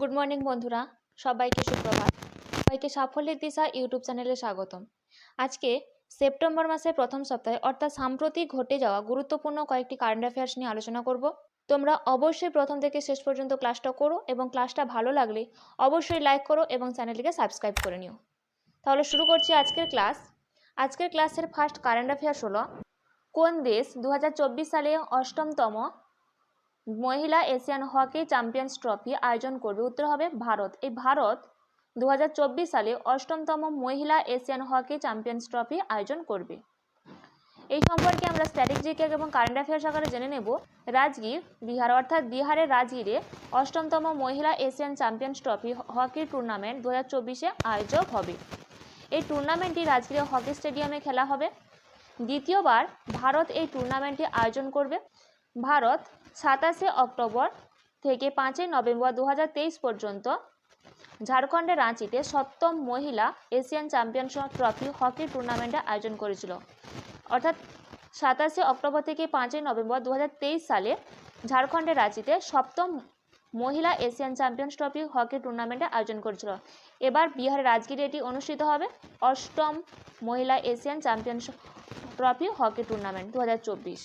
Good morning বন্ধুরা, সবাইকে সুপ্রভাত। সবাইকে সাফল্যের দিশা ইউটিউব চ্যানেলে স্বাগতম। আজকে সেপ্টেম্বর মাসের প্রথম সপ্তাহে অর্থাৎ সাম্প্রতিক ঘটে যাওয়া গুরুত্বপূর্ণ কয়েকটি কারেন্ট অ্যাফেয়ার্স নিয়ে আলোচনা করব। তোমরা অবশ্যই প্রথম থেকে শেষ পর্যন্ত ক্লাসটা করো এবং ক্লাসটা ভালো লাগলে অবশ্যই লাইক করো এবং চ্যানেলটিকে সাবস্ক্রাইব করে নিও। তাহলে শুরু করছি আজকের ক্লাস। আজকের ক্লাসের ফার্স্ট কারেন্ট অ্যাফেয়ার্স হলো, কোন দেশ 2024 সালে অষ্টমতম মহিলা এশিয়ান হকি চ্যাম্পিয়ন্স ট্রফি আয়োজন করবে? উত্তর হবে ভারত। এই ভারত 2024 সালে অষ্টমতম মহিলা এশিয়ান হকি চ্যাম্পিয়ন্স ট্রফি আয়োজন করবে। এই সম্পর্কে আমরা স্ট্র্যাটেজিক এবং কারেন্ট অ্যাফেয়ার্স আকারে জেনে নেব। রাজগীর, বিহার অর্থাৎ বিহারের রাজগীরে অষ্টমতম মহিলা Asian champions trophy hockey tournament 2024-এ আয়োজক হবে। এই টুর্নামেন্টটি রাজগীরে হকি স্টেডিয়ামে খেলা হবে। দ্বিতীয়বার ভারত এই টুর্নামেন্টটি আয়োজন করবে। ভারত 27 অক্টোবর থেকে 5 নভেম্বর 2023 পর্যন্ত ঝাড়খণ্ডের রাঁচিতে সপ্তম মহিলা এশিয়ান চ্যাম্পিয়ন্স ট্রফি হকি টুর্নামেন্টে আয়োজন করেছিল। অর্থাৎ 27 অক্টোবর থেকে 5 নভেম্বর 2023 সালে ঝাড়খণ্ডের রাঁচিতে সপ্তম মহিলা এশিয়ান চ্যাম্পিয়ন্স ট্রফি হকি টুর্নামেন্টে আয়োজন করেছিল। এবার বিহারের রাজগীরে এটি অনুষ্ঠিত হবে। অষ্টম মহিলা Asian champions trophy hockey tournament 2024।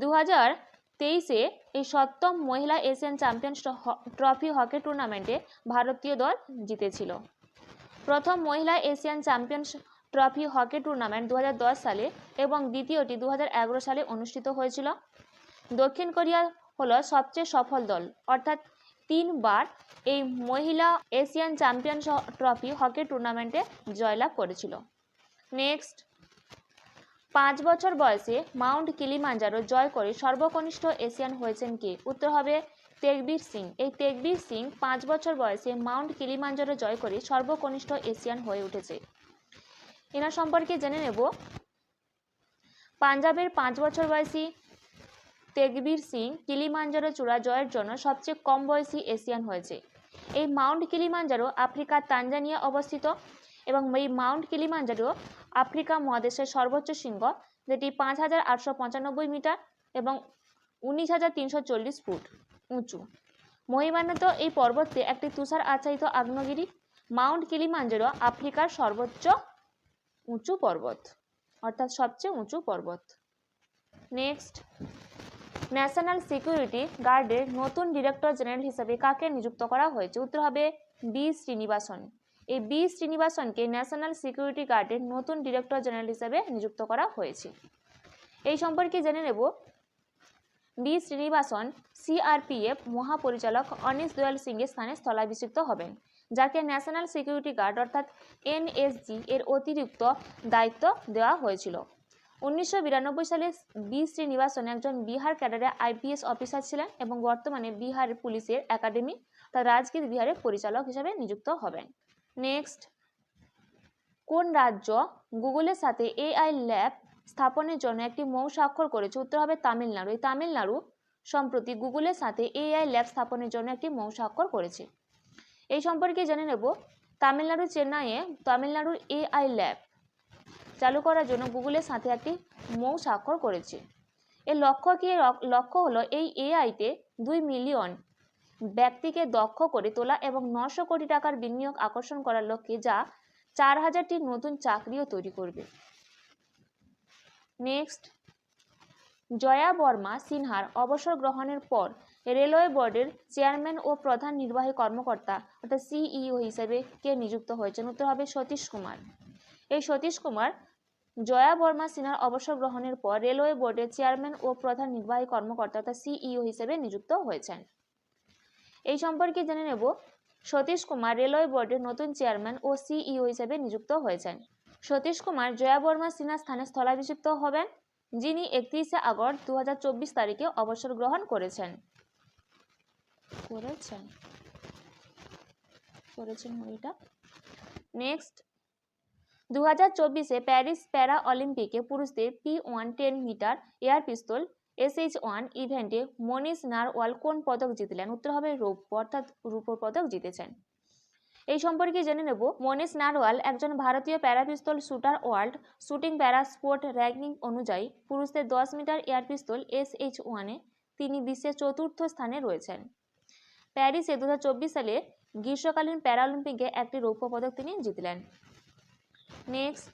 2023-এ এই সপ্তম মহিলা এশিয়ান চ্যাম্পিয়ন্স ট্রফি হকি টুর্নামেন্টে ভারতীয় দল জিতেছিল। প্রথম মহিলা Asian champions trophy hockey tournament 2010 সালে এবং দ্বিতীয়টি 2011 সালে অনুষ্ঠিত হয়েছিল। দক্ষিণ কোরিয়া হলো সবচেয়ে সফল দল, অর্থাৎ 3 বার এই মহিলা এশিয়ান চ্যাম্পিয়ন্স ট্রফি হকি টুর্নামেন্টে জয়লাভ করেছিল। নেক্সট, 5 বছর বয়সে মাউন্ট কিলিমাঞ্জারো জয় করে সর্বকনিষ্ঠ এশিয়ান হয়েছেন কে? উত্তর হবে তেগবীর সিং। এই তেগবীর সিং 5 বছর বয়সে মাউন্ট কিলিমাঞ্জারো জয় করে সর্বকনিষ্ঠ এশিয়ান হয়ে উঠেছে। এনার সম্পর্কে জেনে নেব। পাঞ্জাবের 5 বছর বয়সী তেগবীর সিং কিলিমাঞ্জারো চূড়া জয়ের জন্য সবচেয়ে কম বয়সী এশিয়ান হয়েছে। এই মাউন্ট কিলিমাঞ্জারো আফ্রিকার তানজানিয়া অবস্থিত এবং এই মাউন্ট কিলিমাঞ্জারো আফ্রিকা মহাদেশের সর্বোচ্চ শৃঙ্গ, যেটি 5895 মিটার এবং 19340 ফুট উঁচু। মহিমান্বিত এই পর্বতটি একটি তুষার আচ্ছাদিত আগ্নেয়গিরি। মাউন্ট কিলিমাঞ্জারো আফ্রিকার সর্বোচ্চ উঁচু পর্বত, অর্থাৎ সবচেয়ে উঁচু পর্বত। নেক্সট, ন্যাশনাল সিকিউরিটি গার্ডের নতুন ডিরেক্টর জেনারেল হিসেবে কাকে নিযুক্ত করা হয়েছে? উত্তর হবে বি শ্রীনিবাসন। এই বি শ্রীনিবাসনকে ন্যাশনাল সিকিউরিটি গার্ডের নতুন ডিরেক্টর জেনারেল হিসেবে নিযুক্ত করা হয়েছে। এই সম্পর্কে জেনে নেব। বি শ্রীনিবাসন সিআরপিএফ মহাপরিচালক অনিশ দয়াল সিংয়ের স্থানে স্থলাভিষিক্ত হবেন, যাকে ন্যাশনাল সিকিউরিটি গার্ড অর্থাৎ এনএসজি এর অতিরিক্ত দায়িত্ব দেওয়া হয়েছিল। 1992 সালে বি শ্রীনিবাসন একজন বিহার ক্যাডারের আইপিএস অফিসার ছিলেন এবং বর্তমানে বিহার পুলিশের একাডেমি তা রাজগীর বিহারের পরিচালক হিসেবে নিযুক্ত হবেন। নেক্সট, কোন রাজ্য গুগলের সাথে এআই ল্যাব স্থাপনের জন্য একটি মৌ স্বাক্ষর করেছে? উত্তর হবে তামিলনাড়ু। এই তামিলনাড়ু সম্প্রতি গুগলের সাথে এআই ল্যাব স্থাপনের জন্য একটি মৌ স্বাক্ষর করেছে। এই সম্পর্কে জেনে নেব। তামিলনাড়ু চেন্নাইয়ে তামিলনাড়ুর এআই ল্যাব চালু করার জন্য গুগলের সাথে একটি মৌ স্বাক্ষর করেছে। এর লক্ষ্য কি? লক্ষ্য হলো এই এআইতে 2 মিলিয়ন ব্যক্তিকে দক্ষ করে তোলা এবং 900 কোটি টাকার বিনিয়োগ আকর্ষণ করার লক্ষ্যে, যা 4000টি নতুন চাকরিও তৈরি করবে। নেক্সট, জয়া বর্মা সিনহার অবসর গ্রহণের পর রেলওয়ে বোর্ডের চেয়ারম্যান ও প্রধান নির্বাহী কর্মকর্তা অর্থাৎ সিইও হিসেবে কে নিযুক্ত হয়েছেন? উত্তর হবে সতীশ কুমার। এই সতীশ কুমার জয়া বর্মা সিনহার অবসর গ্রহণের পর রেলওয়ে বোর্ডের চেয়ারম্যান ও প্রধান নির্বাহী কর্মকর্তা অর্থাৎ সিইও হিসেবে নিযুক্ত হয়েছেন। এই সম্পর্কে জেনে নেব। সতীশ কুমার রেলওয়ে বোর্ডের নতুন চেয়ারম্যান ও সিইও হিসেবে নিযুক্ত হয়েছেন। সতীশ কুমার জয়া বর্মা সিনহার স্থানে স্থলাভিষিক্ত হবেন, যিনি 31 আগস্ট 2024 তারিখে অবসর গ্রহণ করেছেন। নেক্সট, 2024-এ প্যারিস প্যারা অলিম্পিকে পুরুষদের P1 10 মিটার এয়ার পিস্তল SH1 ইভেন্টে মনীষ নারওয়াল কোন পদক জিতলেন? উত্তর হবে রৌপ্য, অর্থাৎ রূপোর পদক জিতেছেন। এই সম্পর্কে জেনে নেব। মনীষ নারওয়াল একজন ভারতীয় প্যারা পিস্তল শুটার। ওয়ার্ল্ড শুটিং প্যারা স্পোর্ট র্যাঙ্কিং অনুযায়ী পুরুষদের 10 মিটার এয়ার পিস্তল SH1-এ তিনি বিশ্বের 4র্থ স্থানে রয়েছেন। প্যারিসে 2024 সালে গ্রীষ্মকালীন প্যারাঅলিম্পিকে একটি রৌপ্য পদক তিনি জিতলেন। নেক্সট,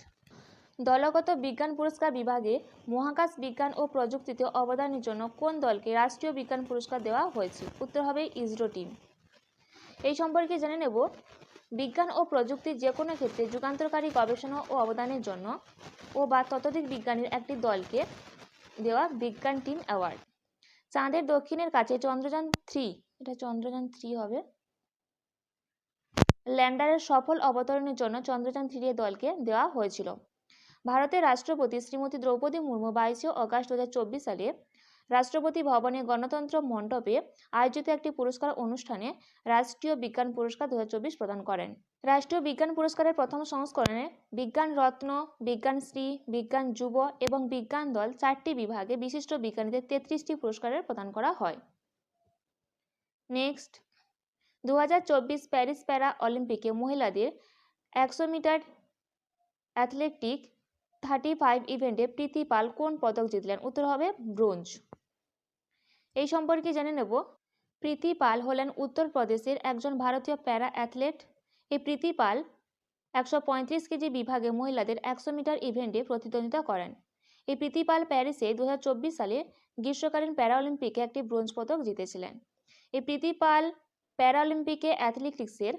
দলগত বিজ্ঞান পুরস্কার বিভাগে মহাকাশ বিজ্ঞান ও প্রযুক্তিতে অবদানের জন্য কোন দলকে রাষ্ট্রীয় বিজ্ঞান পুরস্কার দেওয়া হয়েছে? উত্তর হবে ইসরো টিম। এই সম্পর্কে জেনে নেব, বিজ্ঞান ও প্রযুক্তির যে কোনো ক্ষেত্রে যুগান্তকারী গবেষণা ও অবদানের জন্য বা ততোধিক বিজ্ঞানীর একটি দলকে দেওয়া বিজ্ঞান টিম অ্যাওয়ার্ড। চাঁদের দক্ষিণের কাছে চন্দ্রযান 3, এটা চন্দ্রযান 3 হবে, ল্যান্ডারের সফল অবতরণের জন্য চন্দ্রযান 3 এর দলকে দেওয়া হয়েছিল। ভারতের রাষ্ট্রপতি শ্রীমতী দ্রৌপদী মুর্মু 22 আগস্ট 2024 সালে রাষ্ট্রপতি ভবনে গণতন্ত্র মণ্ডপে আয়োজিত একটি পুরস্কার অনুষ্ঠানে রাষ্ট্রীয় বিজ্ঞান পুরস্কার 2024 প্রদান করেন। রাষ্ট্রীয় বিজ্ঞান পুরস্কারের প্রথম সংস্করণে বিজ্ঞান রত্ন, বিজ্ঞানশ্রী, বিজ্ঞান যুব এবং বিজ্ঞান দল 4টি বিভাগে বিশিষ্ট বিজ্ঞানীদের 33টি পুরস্কারের প্রদান করা হয়। নেক্সট, 2024 প্যারিস প্যারা অলিম্পিকে মহিলাদের 100 মিটার অ্যাথলেটিক 35 ইভেন্টে প্রীতি পাল কোন পদক জিতলেন? উত্তর হবে ব্রোঞ্জ। এই সম্পর্কে জেনে নেব, প্রীতি পাল হলেন উত্তরপ্রদেশের একজন ভারতীয় প্যারা অ্যাথলেট। এই প্রীতি পাল 135 কেজি বিভাগে মহিলাদের 100 মিটার ইভেন্টে প্রতিদ্বন্দ্বিতা করেন। এই প্রীতি পাল প্যারিসে 2024 সালে গ্রীষ্মকালীন প্যারাঅলিম্পিকে একটি ব্রোঞ্জ পদক জিতেছিলেন। এই প্রীতি পাল প্যারাঅলিম্পিকে অ্যাথলেটিক্সের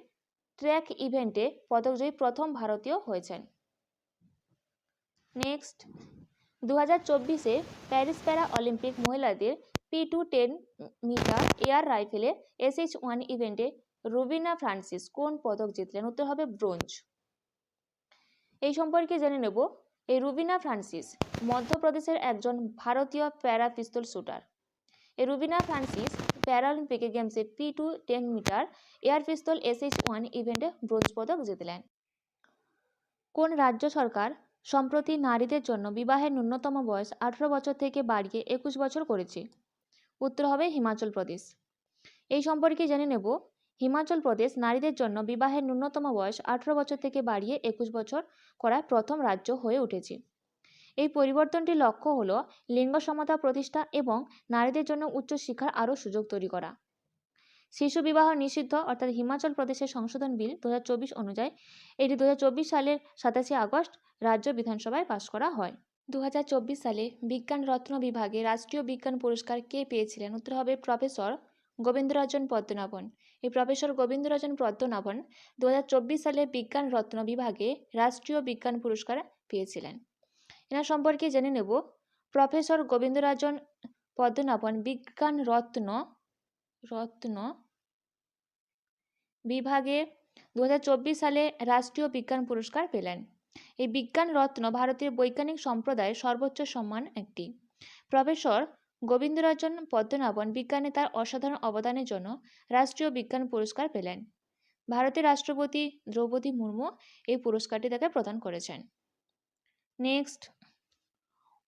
ট্র্যাক ইভেন্টে পদকজয়ী প্রথম ভারতীয় হয়েছেন। নেক্সট, 2024-এ প্যারিস প্যারা অলিম্পিক মহিলাদের P2 10 মিটার এয়ার রাইফেলে SH1 ইভেন্টে রুবিনা ফ্রান্সিস কোন পদক জিতলেন? উত্তর হবে ব্রোঞ্জ। এই সম্পর্কে জেনে নেব, এই রুবিনা ফ্রান্সিস মধ্যপ্রদেশের একজন ভারতীয় প্যারা পিস্তল শুটার। এই রুবিনা ফ্রান্সিস প্যারাঅলিম্পিক গেমসে P2 10 মিটার এয়ার পিস্তল SH1 ইভেন্টে ব্রোঞ্জ পদক জিতলেন। কোন রাজ্য সরকার সম্প্রতি নারীদের জন্য বিবাহের ন্যূনতম বয়স 18 বছর থেকে বাড়িয়ে 21 বছর করেছে? উত্তর হবে হিমাচল প্রদেশ। এই সম্পর্কে জেনে নেব, হিমাচল প্রদেশ নারীদের জন্য বিবাহের ন্যূনতম বয়স 18 বছর থেকে বাড়িয়ে 21 বছর করার প্রথম রাজ্য হয়ে উঠেছে। এই পরিবর্তনটির লক্ষ্য হল লিঙ্গ সমতা প্রতিষ্ঠা এবং নারীদের জন্য উচ্চশিক্ষার আরও সুযোগ তৈরি করা। শিশু বিবাহ নিষিদ্ধ অর্থাৎ হিমাচল প্রদেশের সংশোধন বিল 2024 অনুযায়ী এটি 2024 সালের 27 আগস্ট রাজ্য বিধানসভায় পাশ করা হয়। 2024 সালে বিজ্ঞান রত্ন বিভাগে রাষ্ট্রীয় বিজ্ঞান পুরস্কার কে পেয়েছিলেন? উত্তর হবে প্রফেসর গোবিন্দরাজন পদ্মনাভন। এই প্রফেসর গোবিন্দরাজন পদ্মনাভন 2024 সালে বিজ্ঞান রত্ন বিভাগে রাষ্ট্রীয় বিজ্ঞান পুরস্কার পেয়েছিলেন। এনার সম্পর্কে জেনে নেব, প্রফেসর গোবিন্দরাজন পদ্মনাভন বিজ্ঞান রত্ন বিভাগে 2024 সালে রাষ্ট্রীয় বিজ্ঞান পুরস্কার পেলেন। এই বিজ্ঞান রত্ন ভারতের বৈজ্ঞানিক সম্প্রদায়ের সর্বোচ্চ সম্মান একটি। প্রফেসর গোবিন্দরাজন পদ্মনাভন বিজ্ঞানে তার অসাধারণ অবদানের জন্য রাষ্ট্রীয় বিজ্ঞান পুরস্কার পেলেন। ভারতের রাষ্ট্রপতি দ্রৌপদী মুর্মু এই পুরস্কারটি তাকে প্রদান করেছেন। নেক্সট,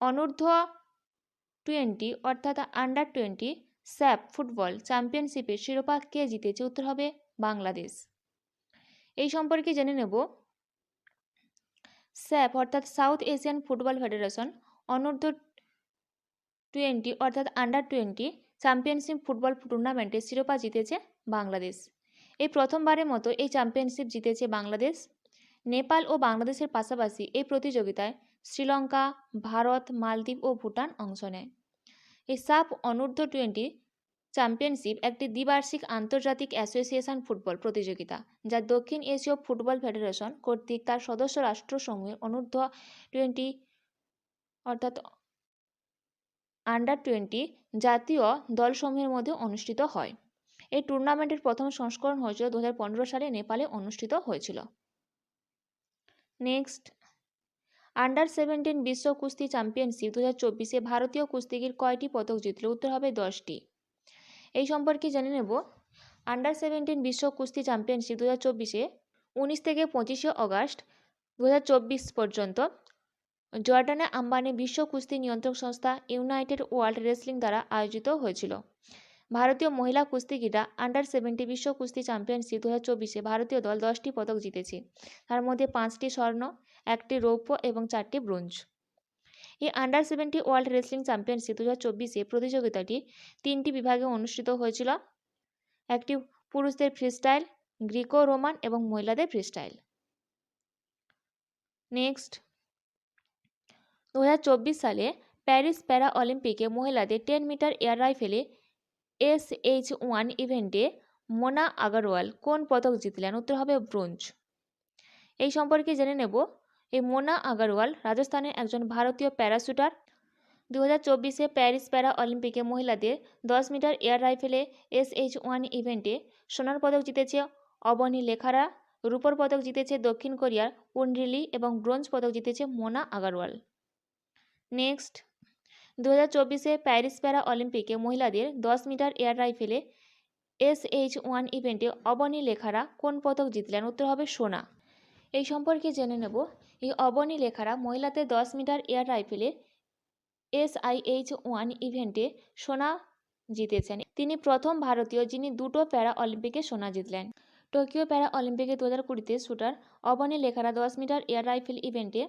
অনূর্ধ্ব 20 অর্থাৎ আন্ডার 20 স্যাপ ফুটবল চ্যাম্পিয়নশিপের শিরোপা কে জিতেছে? উত্তর হবে বাংলাদেশ। এই সম্পর্কে জেনে নেব, স্যাপ অর্থাৎ সাউথ এশিয়ান ফুটবল ফেডারেশন অনূর্ধ্ব 20 অর্থাৎ আন্ডার 20 চ্যাম্পিয়নশিপ ফুটবল টুর্নামেন্টে শিরোপা জিতেছে বাংলাদেশ। এই প্রথমবারের মতো এই চ্যাম্পিয়নশিপ জিতেছে বাংলাদেশ। নেপাল ও বাংলাদেশের পাশাপাশি এই প্রতিযোগিতায় শ্রীলঙ্কা, ভারত, মালদ্বীপ ও ভুটান অংশ নেয়। এই সাফ অনূর্ধ্ব 20 চ্যাম্পিয়নশিপ একটি দ্বিবার্ষিক আন্তর্জাতিক অ্যাসোসিয়েশন ফুটবল প্রতিযোগিতা, যা দক্ষিণ এশীয় ফুটবল ফেডারেশন কর্তৃক তার সদস্য রাষ্ট্রসমূহের অনূর্ধ্ব 20 অর্থাৎ আন্ডার 20 জাতীয় দলসমূহের মধ্যে অনুষ্ঠিত হয়। এই টুর্নামেন্টের প্রথম সংস্করণ হয়েছিল 2015 সালে নেপালে অনুষ্ঠিত হয়েছিল। নেক্সট, আন্ডার 17 বিশ্ব কুস্তি চ্যাম্পিয়নশিপ 2024-এ ভারতীয় কুস্তিগির কয়টি পদক জিতল? উত্তর হবে 10টি। এই সম্পর্কে জেনে নেব, আন্ডার 17 বিশ্ব কুস্তি চ্যাম্পিয়নশিপ 2024-এ 19 থেকে 25 আগস্ট 2024 পর্যন্ত জর্ডানে আম্বানি বিশ্ব কুস্তি নিয়ন্ত্রক সংস্থা ইউনাইটেড ওয়ার্ল্ড রেসলিং দ্বারা আয়োজিত হয়েছিল। ভারতীয় মহিলা কুস্তিগিররা আন্ডার 17 বিশ্ব কুস্তি চ্যাম্পিয়নশিপ 2024-এ ভারতীয় দল 10টি পদক জিতেছে। তার মধ্যে 5টি স্বর্ণ, 1টি রৌপ্য এবং 4টি ব্রোঞ্জ। এই আন্ডার 17 ওয়ার্ল্ড রেসলিং চ্যাম্পিয়নশিপ 2024-এ প্রতিযোগিতাটি 3টি বিভাগে অনুষ্ঠিত হয়েছিল। একটি পুরুষদের ফ্রিস্টাইল, গ্রিকো রোমান এবং মহিলাদের ফ্রিস্টাইল। নেক্সট, 2024 সালে প্যারিস প্যারা অলিম্পিকে মহিলাদের 10 মিটার এয়ার রাইফেলে SH1 ইভেন্টে মোনা আগারওয়াল কোন পদক জিতলেন? উত্তর হবে ব্রোঞ্জ। এই সম্পর্কে জেনে নেব। এই মোনা আগারওয়াল রাজস্থানের একজন ভারতীয় প্যারাশুটার। 2024 প্যারিস প্যারা অলিম্পিকে মহিলাদের 10 মিটার এয়ার রাইফেলে SH1 ইভেন্টে সোনার পদক জিতেছে অবনী লেখারা, রূপোর পদক জিতেছে দক্ষিণ কোরিয়ার পুনরিলি এবং ব্রোঞ্জ পদক জিতেছে মোনা আগারওয়াল। নেক্সট, 2024 প্যারিস প্যারা অলিম্পিকে মহিলাদের 10 মিটার এয়ার রাইফেলে SH1 ইভেন্টে অবনী লেখারা কোন পদক জিতলেন? উত্তর হবে সোনা। এই সম্পর্কে জেনে নেব। এই অবনী লেখারা মহিলাদের 10 মিটার এয়ার রাইফেলে SIH1 ইভেন্টে সোনা জিতেছেন। তিনি প্রথম ভারতীয় যিনি দুটো প্যারা অলিম্পিকে সোনা জিতলেন। টোকিও প্যারা অলিম্পিকে 2020 shooter Avani Lekhara 10 metre air rifle ইভেন্টে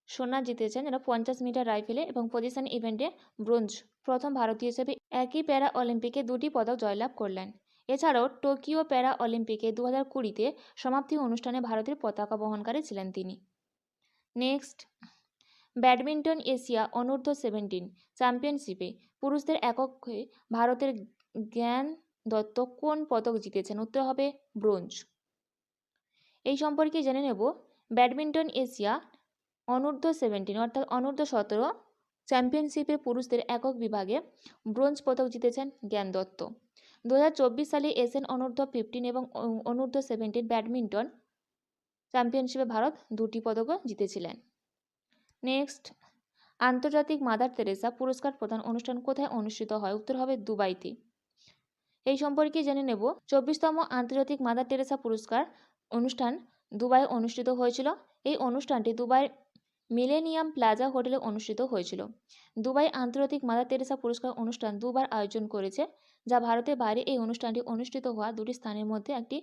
সোনা জিতেছেন, যারা 50 মিটার রাইফেলে এবং পজিশন ইভেন্টে ব্রোঞ্জ। প্রথম ভারতীয় হিসেবে একই প্যারা অলিম্পিকে দুটি পদক জয়লাভ করলেন। এছাড়াও টোকিও প্যারা অলিম্পিকে 2020 সমাপ্তি অনুষ্ঠানে ভারতের পতাকা বহনকারী ছিলেন তিনি। নেক্সট, ব্যাডমিন্টন এশিয়া অনূর্ধ্ব 17 চ্যাম্পিয়নশিপে পুরুষদের এককে ভারতের জ্ঞান দত্ত কোন পদক জিতেছেন? উত্তর হবে ব্রোঞ্জ। এই সম্পর্কে জেনে নেব। ব্যাডমিন্টন এশিয়া অনূর্ধ্ব 17 অর্থাৎ অনূর্ধ্ব 17 চ্যাম্পিয়নশিপে পুরুষদের একক বিভাগে ব্রোঞ্জ পদক জিতেছেন জ্ঞান দত্ত। 2024 সালে এশিয়ান অনূর্ধ্ব 15 এবং অনূর্ধ্ব 17 ব্যাডমিন্টন চ্যাম্পিয়নশিপে ভারত দুটি পদকও জিতেছিলেন। নেক্সট, আন্তর্জাতিক মাদার তেরেসা পুরস্কার প্রদান অনুষ্ঠান কোথায় অনুষ্ঠিত হয়? উত্তর হবে দুবাইতে। এই সম্পর্কে জেনে নেব। 24তম আন্তর্জাতিক মাদার তেরেসা পুরস্কার অনুষ্ঠান দুবাই অনুষ্ঠিত হয়েছিল। এই অনুষ্ঠানটি দুবাই মিলেনিয়াম প্লাজা হোটেলে অনুষ্ঠিত হয়েছিল। দুবাই আন্তর্জাতিক মাদার তেরেসা পুরস্কার অনুষ্ঠান দুবার আয়োজন করেছে, যা ভারতের বাইরে এই অনুষ্ঠানটি অনুষ্ঠিত হওয়া দুটি স্থানের মধ্যে একটি।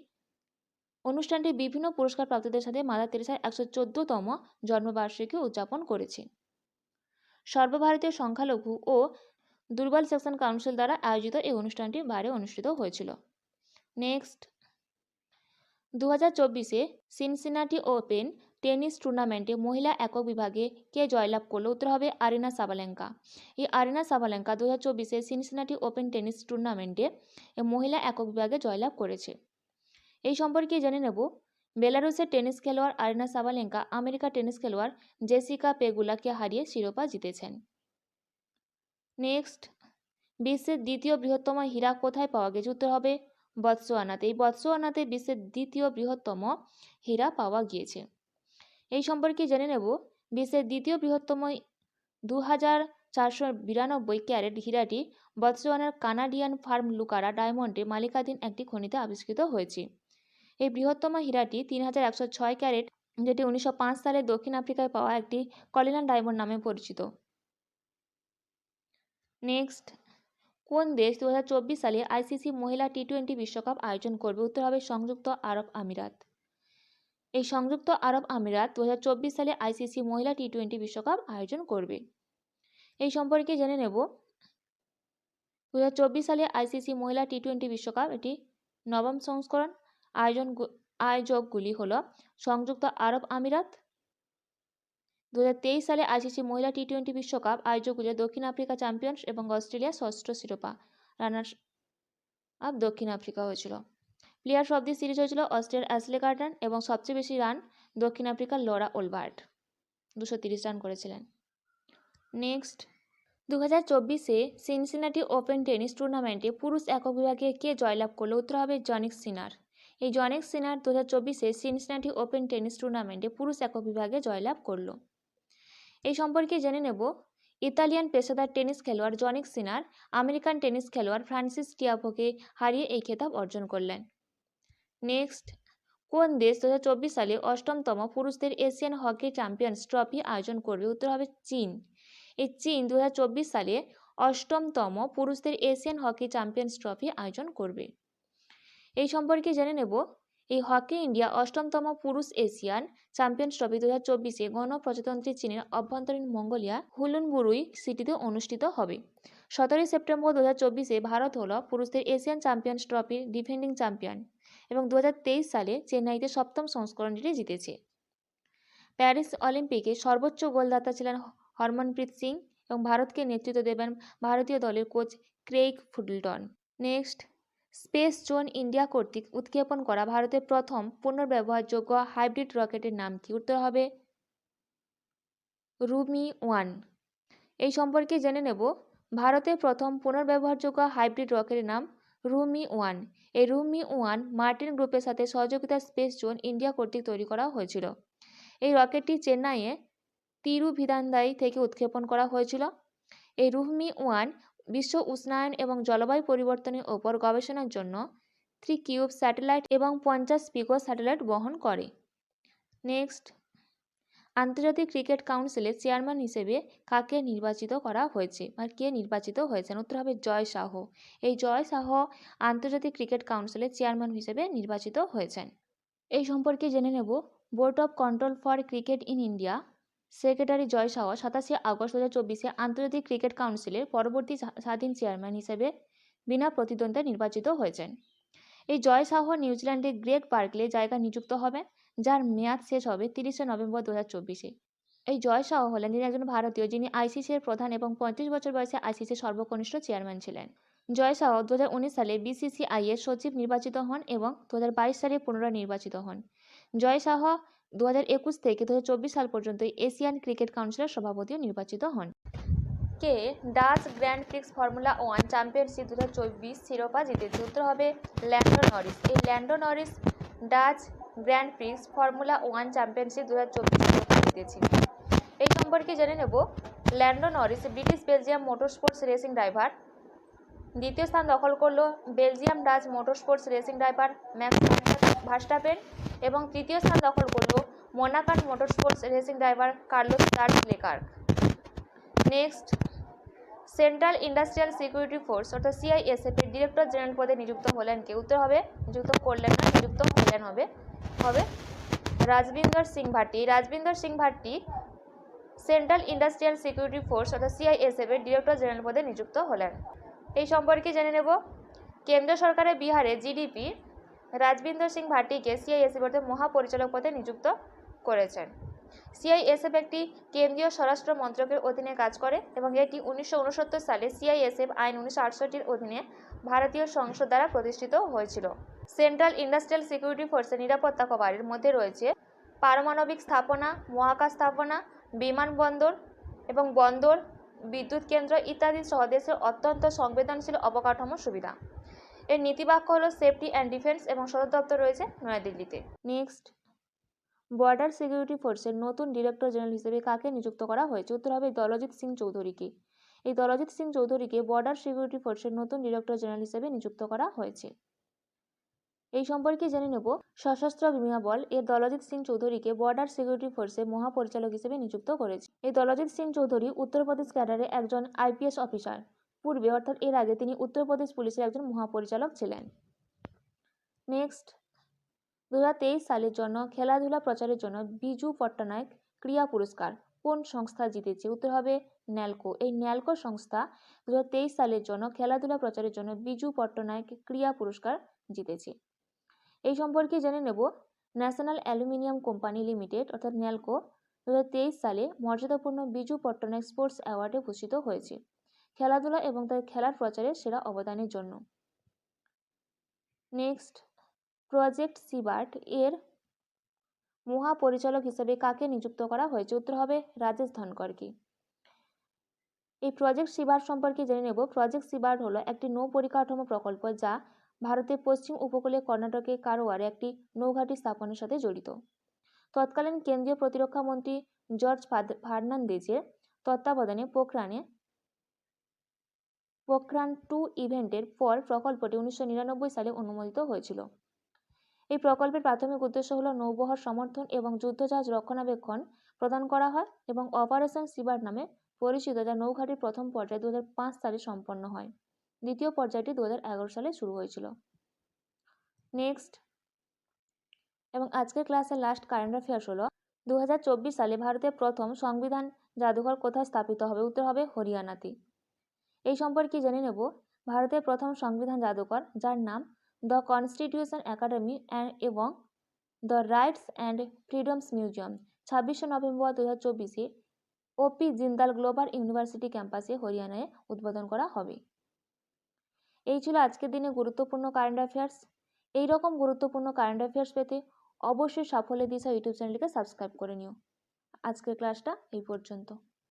অনুষ্ঠানটি বিভিন্ন পুরস্কার প্রাপ্তদের সাথে মাদার তেরেসার 114তম জন্মবার্ষিকী উদযাপন করেছে। সর্বভারতীয় সংখ্যালঘু ও দুর্বল সেকশন কাউন্সিল দ্বারা আয়োজিত এই অনুষ্ঠানটি বাইরে অনুষ্ঠিত হয়েছিল। নেক্সট, 2024 সিনসিনাটি ওপেন টেনিস টুর্নামেন্টে মহিলা একক বিভাগে কে জয়লাভ করলো? উত্তর হবে আরিনা সাবালেঙ্কা। এই Arina Sabalenka 2024 Cincinnati open tennis টুর্নামেন্টে মহিলা একক বিভাগে জয়লাভ করেছে। এই সম্পর্কে জেনে নেব। বেলারুসের টেনিস খেলোয়াড় আরিনা সাবালেঙ্কা আমেরিকার টেনিস খেলোয়াড় জেসিকা পেগুলাকে হারিয়ে শিরোপা জিতেছেন। নেক্সট, বিশ্বের দ্বিতীয় বৃহত্তম হীরা কোথায় পাওয়া গেছে? উত্তর হবে বতসোয়ানাতে। এই বতসোয়ানাতে বিশ্বের দ্বিতীয় বৃহত্তম হীরা পাওয়া গিয়েছে। এই সম্পর্কে জেনে নেব। বিশ্বের দ্বিতীয় বৃহত্তম 2492 ক্যারেট হীরাটি বতসোয়ানার কানাডিয়ান ফার্ম লুকারা ডায়মন্ডে মালিকাধীন একটি খনিতে আবিষ্কৃত হয়েছে। এই বৃহত্তম হীরাটি 3106 ক্যারেট, যেটি 1905 সালে দক্ষিণ আফ্রিকায় পাওয়া একটি কলিনান ডায়মন্ড নামে পরিচিত। নেক্সট, কোন দেশ 2024 সালে আইসিসি মহিলা টি20 বিশ্বকাপ আয়োজন করবে? উত্তর হবে সংযুক্ত আরব আমিরাত। এই সংযুক্ত আরব আমিরাত 2024 সালে আইসিসি মহিলা টি20 বিশ্বকাপ আয়োজন করবে। এই সম্পর্কে জেনে নেব। 2024 সালে আইসিসি মহিলা টি20 বিশ্বকাপ এটি নবম সংস্করণ। আয়োজকগুলি হল সংযুক্ত আরব আমিরাত। 2023 সালে আইসিসি মহিলা টি20 বিশ্বকাপ আয়োজকগুলি দক্ষিণ আফ্রিকা চ্যাম্পিয়ন্স এবং অস্ট্রেলিয়া ষষ্ঠ শিরোপা রানার্স আপ দক্ষিণ আফ্রিকা হয়েছিল। প্লেয়ার্স অফ দি সিরিজ হয়েছিল অস্ট্রেলিয়ার অ্যাশলে কার্টন এবং সবচেয়ে বেশি রান দক্ষিণ আফ্রিকার লরা ওলবার্ট 230 রান করেছিলেন। নেক্সট, 2024 সিনসিনাটি ওপেন টেনিস টুর্নামেন্টে পুরুষ একক বিভাগে কে জয়লাভ করলো? উত্তর হবে জনিক সিনার। এই জনিক সিনার 2024 সিনসিনাটি ওপেন টেনিস টুর্নামেন্টে পুরুষ একক বিভাগে জয়লাভ করলো। এই সম্পর্কে জেনে নেব। ইতালিয়ান পেশাদার টেনিস খেলোয়াড় জনিক সিনার আমেরিকান টেনিস খেলোয়াড় ফ্রান্সিস টিয়াফোকে হারিয়ে এই খেতাব অর্জন করলেন। নেক্সট, কোন দেশ 2024 সালে অষ্টমতম পুরুষদের এশিয়ান হকি চ্যাম্পিয়ন্স ট্রফি আয়োজন করবে? উত্তর হবে চীন। এই চীন 2024 সালে অষ্টমতম পুরুষদের এশিয়ান হকি চ্যাম্পিয়ন্স ট্রফি আয়োজন করবে। এই সম্পর্কে জেনে নেব। এই হকি ইন্ডিয়া অষ্টমতম পুরুষ এশিয়ান চ্যাম্পিয়ন্স ট্রফি 2024 গণপ্রজাতন্ত্রী চীনের অভ্যন্তরীণ মঙ্গোলিয়া হুলুনবুরুই সিটিতে অনুষ্ঠিত হবে। 17 সেপ্টেম্বর 2024 ভারত হল পুরুষদের এশিয়ান চ্যাম্পিয়ন্স ট্রফির ডিফেন্ডিং চ্যাম্পিয়ন এবং 2023 সালে চেন্নাইতে সপ্তম সংস্করণটি জিতেছে। প্যারিস অলিম্পিকে সর্বোচ্চ গোলদাতা ছিলেন হরমনপ্রীত সিং এবং ভারতকে নেতৃত্ব দেবেন ভারতীয় দলের coach Craig Fulton. Next, space zone India কর্তৃক উৎক্ষেপণ করা ভারতের প্রথম পুনর্ব্যবহারযোগ্য হাইব্রিড রকেটের নাম কি? উত্তর হবে রুমি-1। এই সম্পর্কে জেনে নেব, ভারতের প্রথম পুনর্ব্যবহারযোগ্য হাইব্রিড রকেটের নাম রুমি-1। এই রুমি-1 মার্টিন গ্রুপের সাথে সহযোগিতা স্পেস জোন ইন্ডিয়া কর্তৃক তৈরি করা হয়েছিল। এই রকেটটি চেন্নাইয়ে তিরুভিদান্দাই থেকে উৎক্ষেপণ করা হয়েছিল। এই রুমি-1 বিশ্ব উষ্ণায়ন এবং জলবায়ু পরিবর্তনের ওপর গবেষণার জন্য 3 কিউব স্যাটেলাইট এবং 50 পিকো স্যাটেলাইট বহন করে। নেক্সট, আন্তর্জাতিক ক্রিকেট কাউন্সিলের চেয়ারম্যান হিসেবে কাকে নির্বাচিত করা হয়েছে বা কে নির্বাচিত হয়েছেন? উত্তর হবে জয় শাহ। এই জয় শাহ আন্তর্জাতিক ক্রিকেট কাউন্সিলের চেয়ারম্যান হিসেবে নির্বাচিত হয়েছেন। এই সম্পর্কে জেনে নেব, board of control for cricket in India secretary Jay Shah 27 আগস্ট 2024 আন্তর্জাতিক ক্রিকেট কাউন্সিলের পরবর্তী স্বাধীন চেয়ারম্যান হিসেবে বিনা প্রতিদ্বন্দ্বিতায় নির্বাচিত হয়েছেন। এই জয় শাহ নিউজিল্যান্ডের গ্রেগ বার্কলে জায়গা নিযুক্ত হবেন, যার মেয়াদ শেষ হবে 30 নভেম্বর 2024। এই জয় শাহ হলেন তিনি একজন ভারতীয় যিনি আইসিসির প্রধান এবং 35 বছর বয়সে আইসিসির সর্বকনিষ্ঠ চেয়ারম্যান ছিলেন। জয় শাহ 2019 সালে বিসিসিআই এর সচিব নির্বাচিত হন এবং 2022 সালে পুনরায় নির্বাচিত হন। জয় শাহ 2021 থেকে 2024 সাল পর্যন্ত এশিয়ান ক্রিকেট কাউন্সিলের সভাপতিও নির্বাচিত হন। কে Dutch grand prix formula 1 championship 2024 শিরোপা জিতেছে? উত্তর হবে ল্যান্ডো নরিস। এই Lando Norris Dutch grand prix formula 1 championship 2024 শিরোপা জিতেছে। এই সম্পর্কে জেনে নেব, Lando Norris British Belgium motorsports racing driver. দ্বিতীয় স্থান দখল করলো Belgium Dutch motorsports racing driver Max Verstappen এবং তৃতীয় স্থান দখল করলো Monacan motorsports racing driver Carlos Leclerc. Next, central industrial security force অর্থাৎ সিআইএসএফ এর ডিরেক্টর জেনারেল পদে নিযুক্ত হলেন কে? উত্তর হবে নিযুক্ত করলেন না, নিযুক্ত হলেন হবে রাজবিন্দর সিং ভাটি। রাজবিন্দর সিং ভাটি সেন্ট্রাল ইন্ডাস্ট্রিয়াল সিকিউরিটি ফোর্স অর্থাৎ সিআইএসএফ এর ডিরেক্টর জেনারেল পদে নিযুক্ত হলেন। এই সম্পর্কে জেনে নেব, কেন্দ্র সরকারের বিহারে জিডিপি রাজবিন্দর সিং ভাটিকে সিআইএসএফ এর মহাপরিচালক পদে নিযুক্ত করেছেন। সিআইএসএফ একটি কেন্দ্রীয় স্বরাষ্ট্র মন্ত্রকের অধীনে কাজ করে এবং এটি 1969 সালে সিআইএসএফ আইন 1968 অধীনে ভারতীয় সংসদ দ্বারা প্রতিষ্ঠিত হয়েছিল। সেন্ট্রাল ইন্ডাস্ট্রিয়াল সিকিউরিটি ফোর্সের নিরাপত্তা কভারের মধ্যে রয়েছে পারমাণবিক স্থাপনা, মহাকাশ স্থাপনা, বিমানবন্দর এবং বন্দর, বিদ্যুৎ কেন্দ্র ইত্যাদি সহ দেশের অত্যন্ত সংবেদনশীল অবকাঠামো সুবিধা। এর নীতিবাক্য হল সেফটি অ্যান্ড ডিফেন্স এবং সদর দপ্তর রয়েছে নয়াদিল্লিতে। নেক্সট, বর্ডার সিকিউরিটি ফোর্সের নতুন ডিরেক্টর জেনারেল হিসেবে কাকে নিযুক্ত করা হয়েছে? উত্তর হবে দলজিৎ সিং চৌধুরীকে। এই দলজিৎ সিং চৌধুরীকে বর্ডার সিকিউরিটি ফোর্সের নতুন ডিরেক্টর জেনারেল হিসেবে নিযুক্ত করা হয়েছে। এই সম্পর্কে জেনে নেব, সশস্ত্র বিমান বল এর দলজিৎ সিং চৌধুরীকে বর্ডার সিকিউরিটি ফোর্সের মহাপরিচালক হিসেবে নিযুক্ত করেছে। এই দলজিৎ সিং চৌধুরী উত্তরপ্রদেশ ক্যাডারের একজন আইপিএস অফিসার। পূর্বে অর্থাৎ এর আগে তিনি উত্তরপ্রদেশ পুলিশের একজন মহাপরিচালক ছিলেন। নেক্সট, 2023 সালের জন্য খেলাধুলা প্রচারের জন্য বিজু পট্টনায়ক ক্রীড়া পুরস্কার কোন সংস্থা জিতেছে? উত্তর হবে ন্যালকো। এই ন্যালকো সংস্থা 2023 সালের জন্য খেলাধুলা প্রচারের জন্য বিজু পট্টনায়ক ক্রীড়া পুরস্কার জিতেছে। এই সম্পর্কে জেনে নেব, ন্যাশনাল অ্যালুমিনিয়াম কোম্পানি লিমিটেড অর্থাৎ ন্যালকো 2023 সালে মর্যাদাপূর্ণ বিজু পট্টনায়ক স্পোর্টস অ্যাওয়ার্ডে ভূষিত হয়েছে খেলাধুলা এবং তার খেলার প্রচারে সেরা অবদানের জন্য। নেক্সট, প্রজেক্ট সিবার্ট এর মহাপরিচালক হিসেবে কাকে নিযুক্ত করা হয়েছে? উত্তর হবে রাজেশ ধনকরকে। এই প্রজেক্ট সিবার্ট সম্পর্কে জেনে নেব, প্রজেক্ট সিবার্ট হলো একটি নৌ পরিকাঠামো প্রকল্প যা ভারতের পশ্চিম উপকূলে কর্ণাটকের কারওয়ারে একটি নৌঘাঁটি স্থাপনের সাথে জড়িত। তৎকালীন কেন্দ্রীয় প্রতিরক্ষা মন্ত্রী জর্জ ফার্নান্দেজের তত্ত্বাবধানে পোখরান 2 ইভেন্টের পর প্রকল্পটি 1999 সালে অনুমোদিত হয়েছিল। এই প্রকল্পের প্রাথমিক উদ্দেশ্য হল নৌবহর সমর্থন এবং যুদ্ধজাহাজ রক্ষণাবেক্ষণ প্রদান করা হয় এবং অপারেশন সিবার্ট নামে পরিচিত, যা নৌঘাঁটির প্রথম পর্যায় 2005 সালে সম্পন্ন হয়। দ্বিতীয় পর্যায়টি 2011 সালে শুরু হয়েছিল। নেক্সট, এবং আজকের ক্লাসের লাস্ট কারেন্ট অ্যাফেয়ার্স হলো 2024 সালে ভারতের প্রথম সংবিধান জাদুঘর কোথায় স্থাপিত হবে? উত্তর হবে হরিয়ানাতে। এই সম্পর্কে জেনে নেব ভারতের প্রথম সংবিধান জাদুঘর, যার নাম দ্য কনস্টিটিউশন একাডেমি এবং the rights and freedoms museum, 26শে November 2024 OP Jindal global university ক্যাম্পাসে হরিয়ানায় উদ্বোধন করা হবে। এই ছিল আজকের দিনে গুরুত্বপূর্ণ কারেন্ট অ্যাফেয়ার্স। এইরকম গুরুত্বপূর্ণ কারেন্ট অ্যাফেয়ার্স পেতে অবশ্যই সাফল্যের দিশা ইউটিউব চ্যানেলটিকে সাবস্ক্রাইব করে নিও। আজকের ক্লাসটা এই পর্যন্ত।